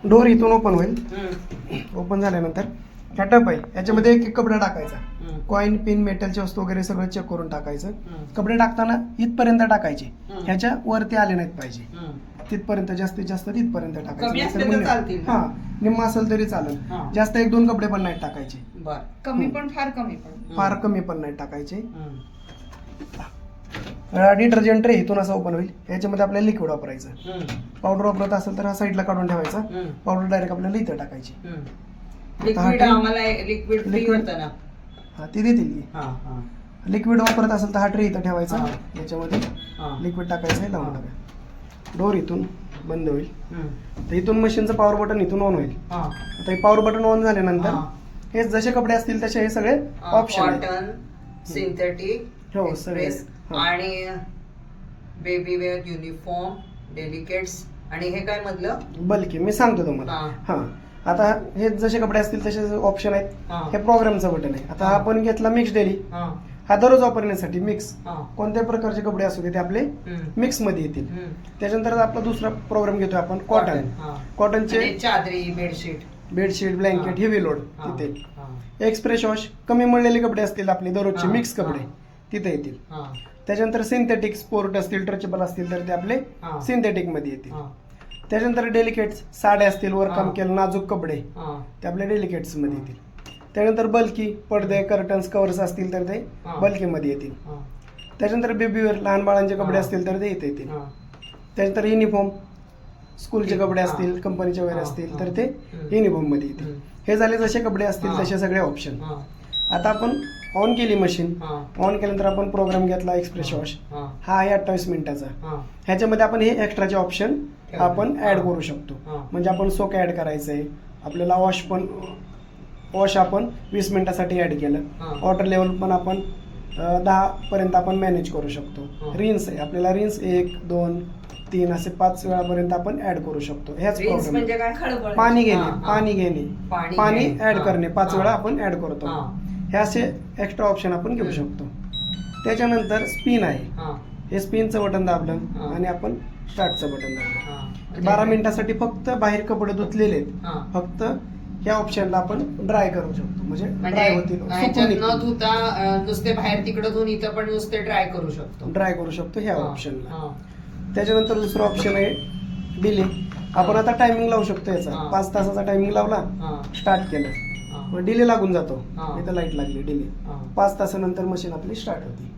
Door इथून open होईल. Open झाल्यानंतर ह्या टप आहे, याच्यामध्ये एक एक कपडा टाकायचा. कॉइन, पिन, मेटलची वस्तू वगैरे सगळं चेक करून टाकायचं. कपडे टाकताना इथपर्यंत टाकायचे, ह्याच्या वरती आले नाहीत पाहिजे. तिथपर्यंत जास्तीत जास्त तिथपर्यंत टाकायचं. हा, निम्मा असेल तरी चालेल. जास्त 1-2 कपडे पण नाही टाकायचे. कमी पण फार कमी पण नाही टाकायचे. डिटर्जंट रे इथून असं ओपन होईल. याच्यामध्ये आपल्याला लिक्विड वापरायचं. पावडर वापरत असेल तर हा साईडला काढून ठेवायचा. पावडर डायरेक्ट आपल्याला इथं टाकायची. लिक्विड हा ती देतील की. लिक्विड वापरत असेल तर हा ट्रे इथं ठेवायचा. याच्यामध्ये लिक्विड टाकायचं, लावून टाकायचं. डोर इथून बंद होईल. तर इथून मशीनचं पॉवर बटन इथून ऑन होईल. आता हे पॉवर बटन ऑन झाल्यानंतर हे जसे कपडे असतील तसे हे सगळे ऑप्शन आहेत. सिंथेटिक, हो सगळे. आणि बेबी वेअर, युनिफॉर्म, डेलिकेट्स, आणि हे काय मधलं बल्कि मी सांगतो तुम्हाला. हा, आता हे जसे कपडे असतील तसे ऑप्शन आहेत. हे प्रोग्रामचं बटन आहे. आता आपण घेतला मिक्स डेली, हा दररोज वापरण्यासाठी मिक्स कोणत्याही प्रकारचे कपडे असू दे ते आपले मिक्स मध्ये येतील. त्याच्यानंतर आपला दुसरा प्रोग्राम घेतोय आपण कॉटनचे चादरी, बेडशीट, ब्लँकेट, हेवी लोड तिथे. एक्सप्रेस वॉश, कमी मळलेले कपडे असतील आपले दररोजचे मिक्स कपडे तिथे येतील. त्याच्यानंतर सिंथेटिक स्पोर्ट असतील, ट्रचेबल असतील तर ते आपले सिंथेटिक मध्ये येतील. त्याच्यानंतर डेलिकेट्स, साड्या असतील, वर काम केलं नाजूक कपडे ते आपल्या डेलिकेट्स मध्ये येतील. त्यानंतर बल्की पडदे, कर्टन्स, कव्हर्स असतील तर ते बल्की मध्ये येतील. त्याच्यानंतर बेबीवेअर, लहान बाळांचे कपडे असतील तर ते इथे येतील. त्याच्यानंतर युनिफॉर्म, स्कूलचे कपडे असतील, कंपनीचे वगैरे असतील तर ते युनिफॉर्म मध्ये येतील. हे झाले जसे कपडे असतील तसे सगळे ऑप्शन. आता आपण ऑन केली मशीन. ऑन केल्यानंतर आपण प्रोग्राम घेतला एक्सप्रेस वॉश, हा आहे 28 मिनिटाचा. ह्याच्यामध्ये आपण हे एक्स्ट्राचे ऑप्शन आपण ऍड करू शकतो. म्हणजे आपण सोक ऍड करायचंय आपल्याला. वॉश आपण 20 मिनिटासाठी ऍड केलं. वॉटर लेवल पण आपण 10 पर्यंत आपण मॅनेज करू शकतो. रिन्स आहे आपल्याला, रिन्स 1, 2, 3 असे 5 वेळापर्यंत आपण ऍड करू शकतो. ह्याच प्रोग्राम पाणी ऍड करणे 5 वेळा आपण ऍड करतो. हे असे एक्स्ट्रा ऑप्शन आपण घेऊ शकतो. त्याच्यानंतर स्पिन आहे. हे स्पिनचं बटन दाबलं आणि आपण स्टार्टचं बटन दाबलं. 12 मिनिटासाठी फक्त बाहेर कपडे धुतलेले आहेत. फक्त ह्या ऑप्शनला आपण ड्राय करू शकतो. म्हणजे ड्राय होतील, न धुता नुसते बाहेर तिकडे धुवून इथं पण नुसते ड्राय करू शकतो ह्या ऑप्शनला. त्याच्यानंतर दुसरं ऑप्शन आहे डिले. आपण आता टायमिंग लावू शकतो याचा. 5 तासाचा टायमिंग लावला, स्टार्ट केलं, मग डिले लागून जातो. इथं लाईट लागली, डिले. 5 तासानंतर मशीन आपली स्टार्ट होती.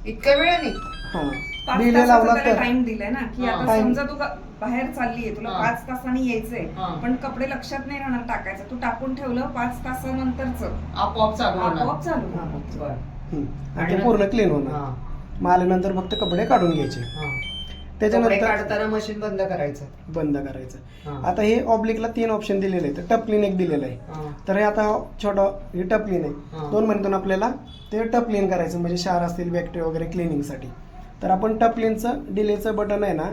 इतक्या वेळाने डिले लावला तर टाइम दिलाय ना, की आता समजा तू बाहेर चाललीये, तुला 5 तासांनी यायचंय, पण कपडे लक्षात नाही राहणार टाकायचं. तू टाकून ठेवलं, 5 तासानंतरच आपोआप चालू. आणि ते पूर्ण क्लीन होणार. मग आल्यानंतर फक्त कपडे काढून घ्यायचे. त्याच्यानंतर काढताना मशीन बंद करायचं. आता हे ऑब्लिकला 3 ऑप्शन दिलेले आहेत. टप क्लीन एक दिलेलं आहे. तर हे आता छोटं हे टप क्लीन आहे. 2 महिन्यातून आपल्याला ते टप क्लीन करायचं, म्हणजे क्षार असतील, बॅक्टेरिया वगैरे क्लिनिंग साठी. तर आपण टप क्लीनचं डिलेचं बटन आहे ना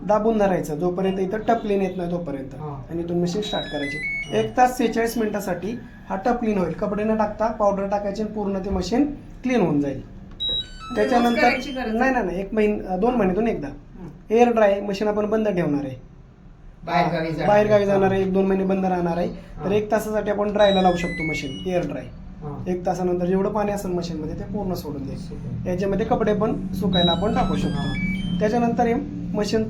दाबून धरायचं जोपर्यंत इथं टप क्लीन येत नाही तोपर्यंत, आणि इथून मशीन स्टार्ट करायची. 1 तास 46 मिनिटासाठी हा टप क्लीन होईल. कपडे न टाकता पावडर टाकायची, पूर्ण ते मशीन क्लीन होऊन जाईल. त्याच्यानंतर नाही 2 महिन्यातून एकदा. एअर ड्राय मशीन आपण बंद ठेवणार आहे. बाहेर गावी जाणार आहे, 1-2 महिने बंद राहणार आहे. तर 1 तासासाठी आपण ड्रायला लावू शकतो मशीन. एअर ड्राय 1 तासानंतर जेवढं पाणी असेल मशीन मध्ये ते पूर्ण सोडून द्यायचं. याच्यामध्ये कपडे पण सुकायला आपण टाकू शकतो. त्याच्यानंतर हे मशीन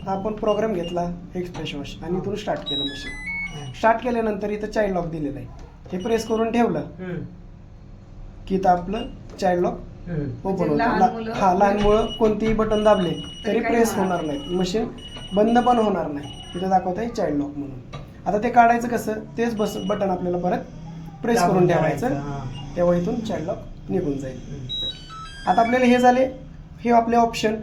आपण प्रोग्राम घेतला एक्सप्रेस वॉश आणि इथून स्टार्ट केलं. मशीन स्टार्ट केल्यानंतर इथं चाइल्ड लॉक दिलेलं आहे. हे प्रेस करून ठेवलं की इथं आपलं चाइल्ड लॉक ओपन होतं. लहान मुलं कोणतीही बटन दाबले तरी प्रेस होणार नाही, मशीन बंद पण होणार नाही. इथं दाखवत आहे चाइल्ड लॉक म्हणून. आता ते काढायचं कसं, तेच बटन आपल्याला परत प्रेस करून ठेवायचं, तेव्हा इथून चाइल्ड लॉक निघून जाईल. आता आपल्याला हे झाले हे आपले ऑप्शन.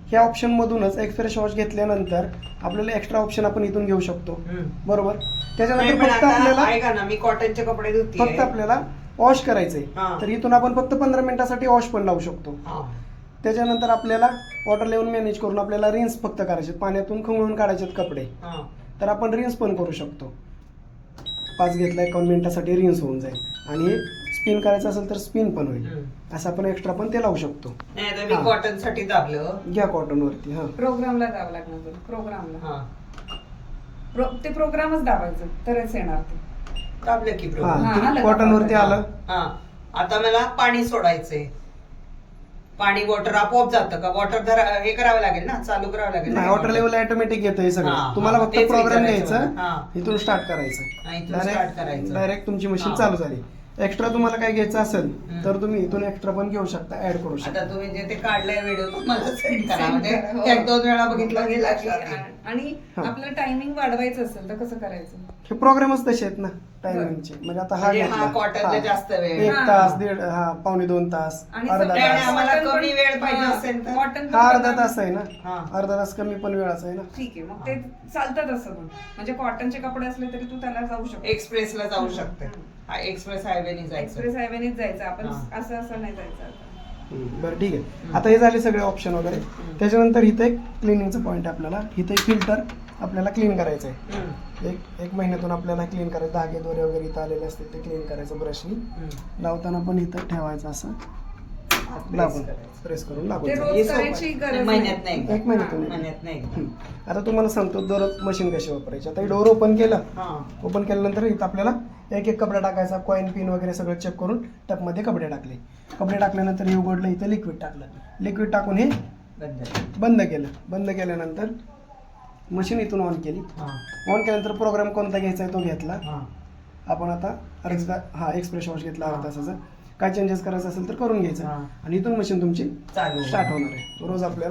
ह्या ऑप्शन मधूनच एक्सप्रेस वॉश घेतल्यानंतर आपल्याला एक्स्ट्रा ऑप्शन आपण इथून घेऊ शकतो. बरोबर. त्याच्यानंतर फक्त आपल्याला मी कॉटनचे कपडे धुते, फक्त आपल्याला वॉश करायचंय, तर इथून आपण फक्त 15 मिनिटासाठी वॉश पण लावू शकतो. त्याच्यानंतर आपल्याला वॉटर लेवल मॅनेज करून आपल्याला रिन्स फक्त करायचे, पाण्यातून खंगळून काढायचे कपडे, तर आपण रिन्स पण करू शकतो. 5 घेतला 51 मिनिटासाठी रिन्स होऊन जाईल. आणि स्पिन करायचं असेल तर स्पिन पण होईल. असं आपण एक्स्ट्रा पण ते लावू शकतो. कॉटन साठी दाबलं, घ्या कॉटन वरती. प्रोग्रामला जावं लागणार. प्रोग्रामला ते प्रोग्रामच दाबायचं तरच येणार ते. दाबलं की हा, program. आलं का? कॉटन वरती आलं. हा आता मला पाणी सोडायचंय. पाणी वॉटर आपोआप जातं का? वॉटर हे करावं लागेल ना, चालू करावं लागेल ना? नाही वॉटर लेवल ऑटोमॅटिक येतं हे हा, सगळं. हा, तुम्हाला फक्त तेच प्रोग्राम विचारायचं घ्यायचं, मला. हा. इथून स्टार्ट हा, करायचं. इथून start करायचं. डायरेक्ट तुमची मशीन हा. चालू झाली. एक्स्ट्रा तुम्हाला काय घ्यायचं असेल हम्म. तर तुम्ही इथून एक्स्ट्रा पण घेऊ शकता, ऍड करू आता शकता. तुम्ही जे ते काढलाय व्हिडिओ तो मला सेंड करा. Send म्हणजे करा, हो. एक दोन वेळा बघितलं की लक्षात येईल. आणि हा. आपल्याला टायमिंग वाढवायचं असेल तर कसं करायचं? हे प्रोग्रामच तसे आहेत ना टायमिंगचे. म्हणजे आता हा म्हणजे हा घेतला. कॉटनला हा. जास्त वेळ. 1 हा. तास, दीड, हा, पावणे 2 तास, आणि अर्धा सगळ्या- आणि तास. आम्हाला कॉटन कमी पण- वेळ पाहिजे हा, असेल तर? कॉटन पण हा अर्धा बघा. तास आहे ना, हा. अर्धा तास कमी पण वेळाचा आहे ना. ठीक आहे, मग ते चालतं तसं पण. म्हणजे कॉटनचे कपडे असले तरी तू त्याला जाऊ शकतो. एक्सप्रेसला जाऊ शकते. हा एक्सप्रेस हायवेने जायचं. एक्सप्रेस हायवेनेच जायचं आपण, हा. असं नाही जायचं आता. बरं ठीक आहे. आता हे झाले सगळे ऑप्शन वगैरे. त्याच्यानंतर इथे एक क्लिनिंगचं पॉईंट आहे आपल्याला. इथे फिल्टर आपल्याला क्लीन करायचं आहे. हम्म. एक महिन्यातून आपल्याला क्लीन करायचं. धागे दोरे वगैरे इथं आलेले असतील ते क्लीन करायचं ब्रशनी. हम्म. लावताना पण इथं ठेवायचं असं press लागून, करायचं. प्रेस करून लागून ते जाईल. रोज हे सोपं करायची आहे. गरज महिन्यात नाही. नाही. एक महिन्यातून एक. महिन्यात नाही. आता तुम्हाला सांगतो दररोज मशीन कशी वापरायची. आता डोर ओपन केलं, हा. ओपन केल्यानंतर इथं आपल्याला एक कपडा टाकायचा. कॉईन पिन वगैरे सगळं चेक करून टपमध्ये कपडे टाकले. कपडे टाकल्यानंतर हे उघडलं, इथं लिक्विड टाकलं. लिक्विड टाकून हे बंद. बंद केलं. बंद केल्यानंतर मशीन इथून ऑन केली. हा. ऑन केल्यानंतर प्रोग्राम कोणता घ्यायचा आहे तो घेतला. हा. आपण आता एक्सप्रेस वॉश घेतला हा. अर्धा तासाचा. काय चेंजेस करायचं असेल तर करून घ्यायचं. हा. आणि इथून मशीन तुमची चालू स्टार्ट होणार आहे. रोज आपल्याला